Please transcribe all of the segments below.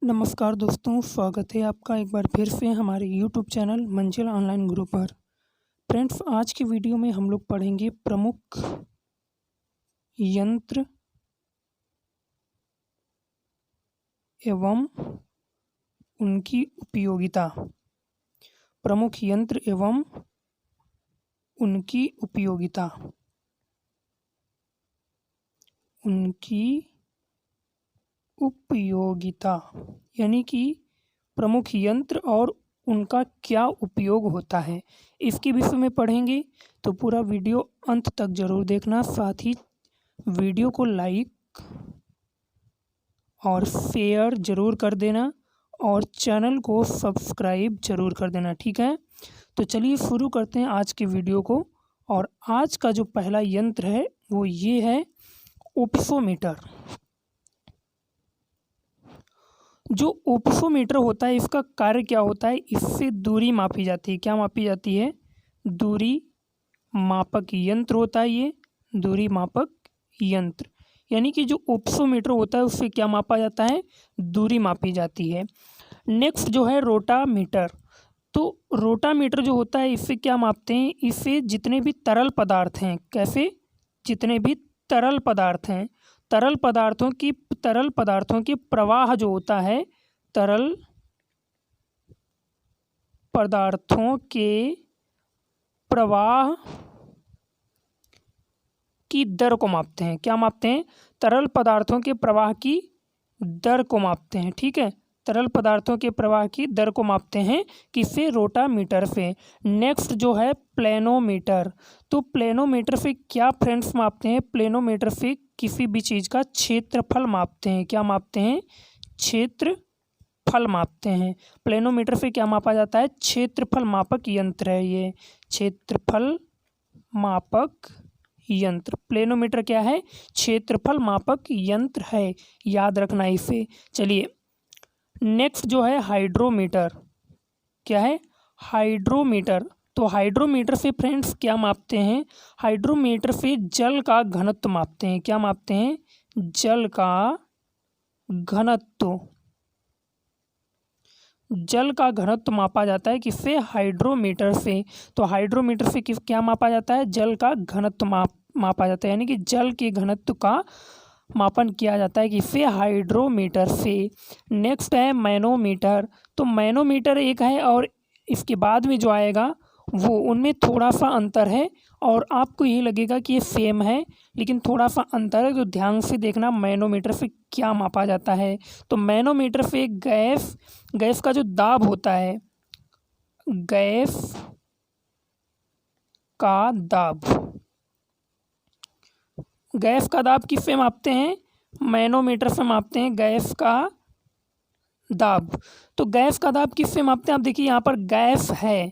नमस्कार दोस्तों, स्वागत है आपका एक बार फिर से हमारे यूट्यूब चैनल मंजिल ऑनलाइन गुरु पर। फ्रेंड्स, आज की वीडियो में हम लोग पढ़ेंगे प्रमुख यंत्र एवं उनकी उपयोगिता। प्रमुख यंत्र एवं उनकी उपयोगिता। उनकी उपयोगिता यानी कि प्रमुख यंत्र और उनका क्या उपयोग होता है, इसके विषय में पढ़ेंगे। तो पूरा वीडियो अंत तक ज़रूर देखना, साथ ही वीडियो को लाइक और शेयर ज़रूर कर देना और चैनल को सब्सक्राइब ज़रूर कर देना, ठीक है। तो चलिए शुरू करते हैं आज की वीडियो को। और आज का जो पहला यंत्र है वो ये है ओप्सोमीटर। जो ओप्सोमीटर होता है इसका कार्य क्या होता है, इससे दूरी मापी जाती है। क्या मापी जाती है? दूरी मापक यंत्र होता है ये, दूरी मापक यंत्र। यानी कि जो ओप्सोमीटर होता है उससे क्या मापा जाता है? दूरी मापी जाती है। नेक्स्ट जो है रोटामीटर। तो रोटामीटर जो होता है इससे क्या मापते हैं? इससे जितने भी तरल पदार्थ हैं, कैसे? जितने भी तरल पदार्थ हैं, तरल पदार्थों की प्रवाह जो होता है, तरल पदार्थों के प्रवाह की दर को मापते हैं। क्या मापते हैं? तरल पदार्थों के प्रवाह की दर को मापते हैं, ठीक है। तरल पदार्थों के प्रवाह की दर को मापते हैं किससे? रोटामीटर से। नेक्स्ट जो है प्लेनोमीटर। तो प्लेनोमीटर से क्या फ्रेंड्स मापते हैं? प्लेनोमीटर से किसी भी चीज़ का क्षेत्रफल मापते हैं। क्या मापते हैं? क्षेत्रफल मापते हैं। प्लेनोमीटर से क्या मापा जाता है? क्षेत्रफल मापक यंत्र है ये, क्षेत्रफल मापक यंत्र। प्लेनोमीटर क्या है? क्षेत्रफल मापक यंत्र है, याद रखना इसे। चलिए नेक्स्ट जो है हाइड्रोमीटर। क्या है? हाइड्रोमीटर। तो हाइड्रोमीटर से फ्रेंड्स क्या मापते हैं? हाइड्रोमीटर से जल का घनत्व मापते हैं। क्या मापते हैं? जल का घनत्व। जल का घनत्व मापा जाता है किससे? हाइड्रोमीटर से। तो हाइड्रोमीटर से क्या मापा जाता है? जल का घनत्व मापा जाता है, यानी कि जल के घनत्व का मापन किया जाता है किससे? हाइड्रोमीटर से। नेक्स्ट है मैनोमीटर। तो मैनोमीटर एक है और इसके बाद में जो आएगा वो, उनमें थोड़ा सा अंतर है और आपको यही लगेगा कि ये सेम है, लेकिन थोड़ा सा अंतर है। तो ध्यान से देखना मैनोमीटर से क्या मापा जाता है। तो मैनोमीटर से गैस का जो दाब होता है, गैस का दाब, गैस का दाब किससे मापते हैं? मैनोमीटर से मापते हैं गैस का दाब। तो गैस का दाब किससे मापते हैं? आप देखिए यहाँ पर गैस है।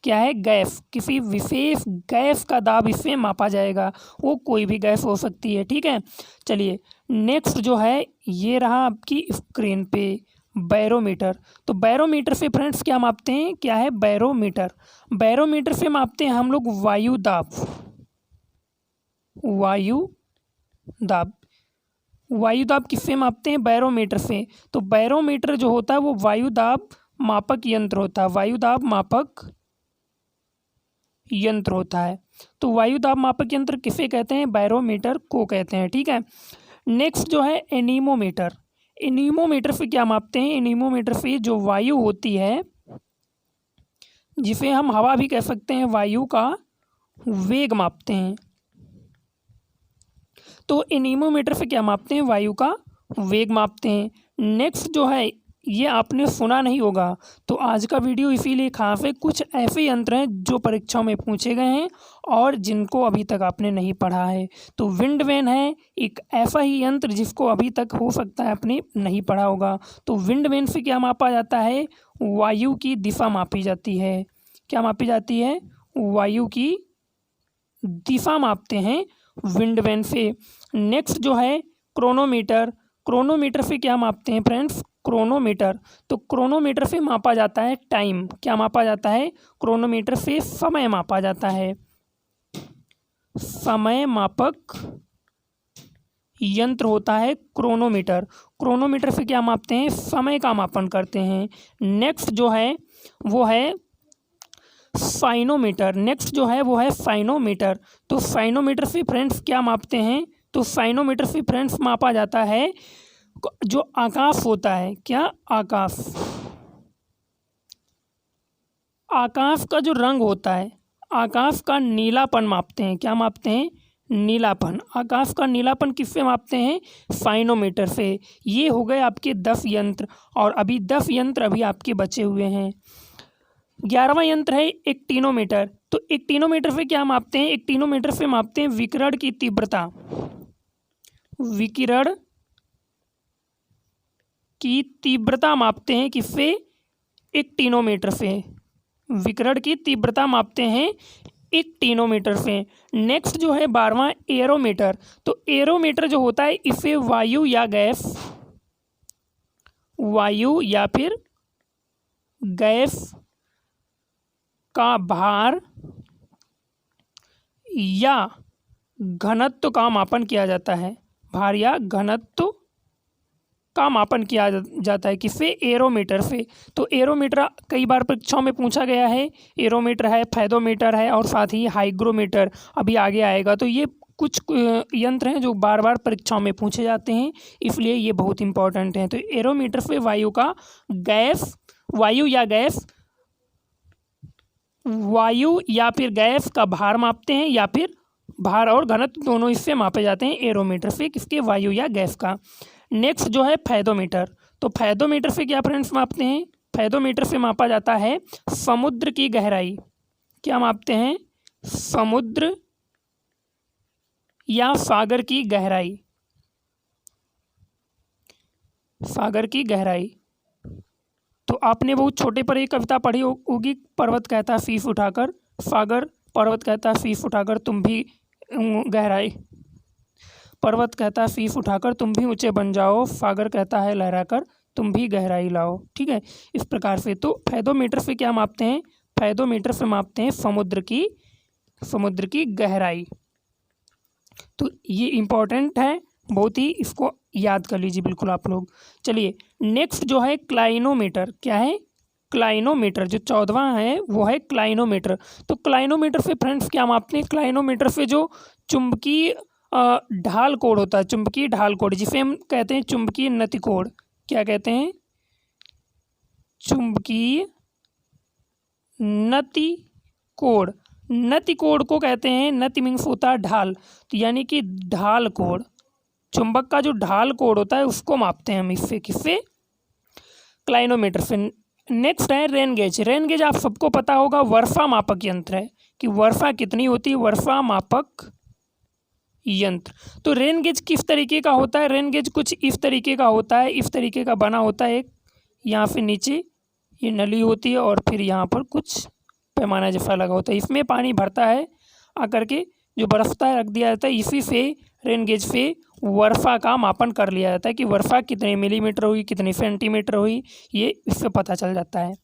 क्या है? गैस। किसी विशेष गैस का दाब इससे मापा जाएगा, वो कोई भी गैस हो सकती है, ठीक है। चलिए नेक्स्ट जो है ये रहा आपकी स्क्रीन पे बैरोमीटर। तो बैरोमीटर से फ्रेंड्स क्या मापते हैं? क्या है? बैरोमीटर। बैरोमीटर से मापते हैं हम लोग वायु दाब। वायु दाब। वायु दाब किससे मापते हैं? बैरोमीटर से। तो बैरोमीटर जो होता है वो वायु दाब मापक यंत्र होता है, वायु दाब मापक यंत्र होता है। तो वायु दाब मापक यंत्र किसे कहते हैं? बैरोमीटर को कहते हैं, ठीक है। नेक्स्ट जो है एनीमोमीटर। एनीमोमीटर से क्या मापते हैं? एनीमोमीटर से जो वायु होती है, जिसे हम हवा भी कह सकते हैं, वायु का वेग मापते हैं। तो एनीमोमीटर से क्या मापते हैं? वायु का वेग मापते हैं। नेक्स्ट जो है ये आपने सुना नहीं होगा, तो आज का वीडियो इसीलिए खास है। कुछ ऐसे यंत्र हैं जो परीक्षाओं में पूछे गए हैं और जिनको अभी तक आपने नहीं पढ़ा है। तो विंड वैन है एक ऐसा ही यंत्र जिसको अभी तक हो सकता है आपने नहीं पढ़ा होगा। तो विंड वैन से क्या मापा जाता है? वायु की दिशा मापी जाती है। क्या मापी जाती है? वायु की दिशा मापते हैं विंड वैन से। नेक्स्ट जो है क्रोनोमीटर। क्रोनोमीटर से क्या मापते हैं फ्रेंड्स? क्रोनोमीटर। तो क्रोनोमीटर से मापा जाता है टाइम। क्या मापा जाता है? क्रोनोमीटर से समय मापा जाता है, समय मापक यंत्र होता है क्रोनोमीटर। क्रोनोमीटर से क्या मापते हैं, समय का मापन करते हैं। नेक्स्ट जो है वो है साइनोमीटर। नेक्स्ट जो है वो है साइनोमीटर। तो साइनोमीटर से फ्रेंड्स क्या मापते हैं, तो साइनोमीटर से फ्रेंड्स मापा जाता है जो आकाश होता है, क्या, आकाश, आकाश का जो रंग होता है, आकाश का नीलापन मापते हैं। क्या मापते हैं, नीलापन। आकाश का नीलापन किससे मापते हैं, साइनोमीटर से। ये हो गए आपके 10 यंत्र, और अभी 10 यंत्र अभी आपके बचे हुए हैं। 11वां यंत्र है एक्टिनोमीटर। तो एक्टिनोमीटर से क्या मापते हैं, एक्टिनोमीटर से मापते हैं विकिरण की तीव्रता। विकिरण की तीव्रता मापते हैं किससे, एक्टिनोमीटर से। विकिरण की तीव्रता मापते हैं एक्टिनोमीटर से। नेक्स्ट जो है 12वां एरोमीटर। तो एरोमीटर जो होता है इसे वायु या गैस, वायु या फिर गैस का भार या घनत्व का मापन किया जाता है। भार या घनत्व का मापन किया जाता है किससे, एरोमीटर से। तो एरोमीटर कई बार परीक्षाओं में पूछा गया है। एरोमीटर है, फेदोमीटर है, और साथ ही हाइग्रोमीटर अभी आगे आएगा। तो ये कुछ यंत्र हैं जो बार बार परीक्षाओं में पूछे जाते हैं, इसलिए ये बहुत इंपॉर्टेंट हैं। तो एरोमीटर से वायु का गैस, वायु या गैस, वायु या फिर गैस का भार मापते हैं, या फिर भार और घनत्व दोनों इससे मापे जाते हैं एरोमीटर से, किसके, वायु या गैस का। नेक्स्ट जो है फेदोमीटर। तो फेदोमीटर से क्या फ्रेंड्स मापते हैं, फेदोमीटर से मापा जाता है समुद्र की गहराई। क्या मापते हैं, समुद्र या सागर की गहराई, सागर की गहराई। तो आपने बहुत छोटे पर एक कविता पढ़ी होगी, पर्वत कहता शीश उठाकर, सागर पर्वत कहता शीश उठाकर तुम भी गहराई, पर्वत कहता शीश उठाकर तुम भी ऊंचे बन जाओ, सागर कहता है लहराकर तुम भी गहराई लाओ। ठीक है, इस प्रकार से। तो फेदोमीटर से क्या मापते हैं, फेदोमीटर से मापते हैं समुद्र की गहराई। तो ये इम्पोर्टेंट है बहुत ही, इसको याद कर लीजिए बिल्कुल आप लोग। चलिए नेक्स्ट जो है क्लाइनोमीटर। क्या है, क्लाइनोमीटर। जो 14वां है वो है क्लाइनोमीटर। तो क्लाइनोमीटर से फ्रेंड्स क्या मापते हैं, क्लाइनोमीटर से जो चुंबकीय ढाल कोण होता है, चुंबकीय ढाल कोण, जिसे हम कहते हैं चुंबकीय नति कोण। क्या कहते हैं, चुंबकीय नति कोण। नति कोण को कहते हैं, नति मीन्स होता है ढाल, तो यानी कि ढाल कोण, चुंबक का जो ढाल कोण होता है उसको मापते हैं हम इससे, किससे, क्लाइनोमीटर से। नेक्स्ट है रेन गेज। रेन गेज आप सबको पता होगा वर्षा मापक यंत्र है, कि वर्षा कितनी होती है, वर्षा मापक यंत्र। तो रेन गेज किस तरीके का होता है, रेन गेज कुछ इस तरीके का होता है, इस तरीके का बना होता है। एक यहाँ पे नीचे ये नली होती है, और फिर यहाँ पर कुछ पैमाना जैसा लगा होता है, इसमें पानी भरता है आकर के, जो बरसता है रख दिया जाता है। इसी से रेन गेज से वर्षा का मापन कर लिया जाता है, कि वर्षा कितने मिलीमीटर हुई, कितनी सेंटीमीटर हुई, ये इससे पता चल जाता है।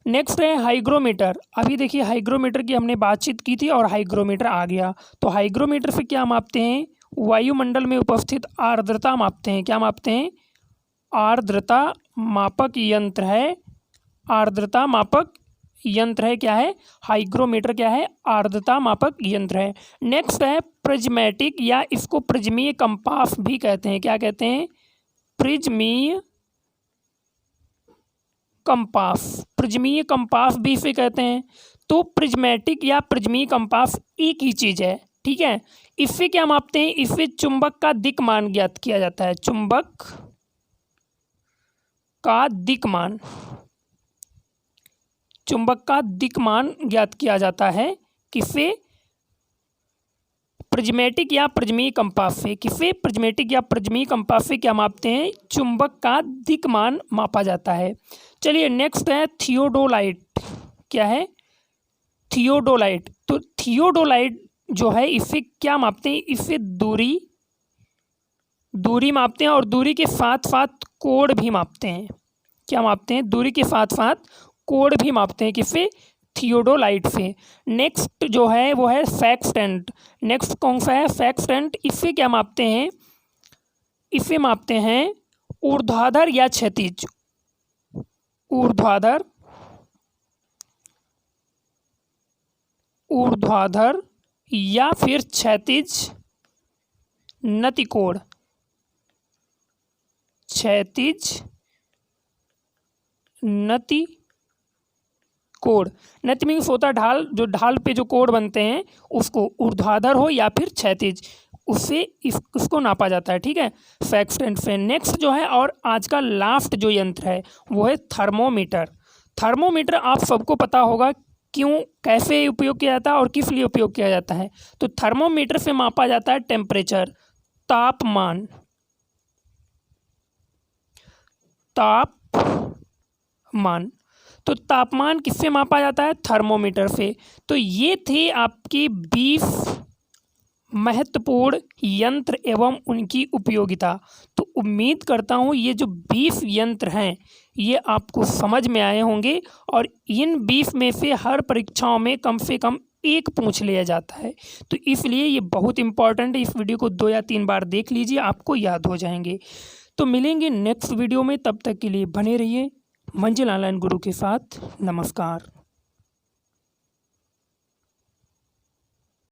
नेक्स्ट है हाइग्रोमीटर। अभी देखिए हाइग्रोमीटर की हमने बातचीत की थी, और हाइग्रोमीटर आ गया। तो हाइग्रोमीटर से क्या मापते हैं, वायुमंडल में उपस्थित आर्द्रता मापते हैं। क्या मापते हैं, आर्द्रता मापक यंत्र है, आर्द्रता मापक यंत्र है। क्या है, हाइग्रोमीटर क्या है, आर्द्रता मापक यंत्र है। नेक्स्ट है प्रिज्मेटिक, या इसको प्रिज्मीय कंपास भी कहते हैं। क्या कहते हैं, प्रिज्मीय कंपास, प्रिज्मीय कंपास भी इसे कहते हैं। तो प्रिज्मेटिक या प्रिज्मीय कंपास एक ही चीज़ है, ठीक है। इससे क्या मापते हैं, इससे चुंबक का दिक्मान ज्ञात किया जाता है, चुंबक का दिक्मान, चुंबक का दिक्मान ज्ञात किया जाता है किससे, प्रिज्मेटिक या प्रिज्मीय कंपास से। किससे, प्रिज्मेटिक या प्रिज्मीय कंपास से क्या मापते हैं, चुंबक का दिक्मान मापा जाता है। चलिए नेक्स्ट है थियोडोलाइट। क्या है, थियोडोलाइट। तो थियोडोलाइट जो है इससे क्या मापते हैं, इससे दूरी मापते हैं, और दूरी के साथ साथ कोण भी मापते हैं। क्या मापते हैं, दूरी के साथ साथ कोण भी मापते हैं, किससे, थियोडोलाइट से। नेक्स्ट जो है वो है सेक्सटेंट। नेक्स्ट कौन सा है, सेक्सटेंट। इससे क्या मापते हैं, इसे मापते हैं ऊर्ध्वाधर या क्षैतिज, ऊर्ध्वाधर या फिर क्षैतिज नतिकोण, क्षैतिज नतिकोण। नति मीन्स होता है ढाल, जो ढाल पे जो कोण बनते हैं उसको ऊर्ध्वाधर हो या फिर क्षैतिज, उससे इसको नापा जाता है। ठीक है, फैक्ट एंड फैन। नेक्स्ट जो है और आज का लास्ट जो यंत्र है वो है थर्मोमीटर। थर्मोमीटर आप सबको पता होगा क्यों, कैसे उपयोग किया जाता है और किस लिए उपयोग किया जाता है। तो थर्मोमीटर से मापा जाता है टेम्परेचर, तापमान, तो तापमान किससे मापा जाता है? थर्मोमीटर से। तो ये थे आपके 20 महत्वपूर्ण यंत्र एवं उनकी उपयोगिता। तो उम्मीद करता हूँ ये जो 20 यंत्र हैं ये आपको समझ में आए होंगे और इन 20 में से हर परीक्षाओं में कम से कम एक पूछ लिया जाता है। तो इसलिए ये बहुत इंपॉर्टेंट है। इस वीडियो को 2 या 3 बार देख लीजिए, आपको याद हो जाएंगे। तो मिलेंगे नेक्स्ट वीडियो में, तब तक के लिए बने रहिए मंजिल ऑनलाइन गुरु के साथ। नमस्कार।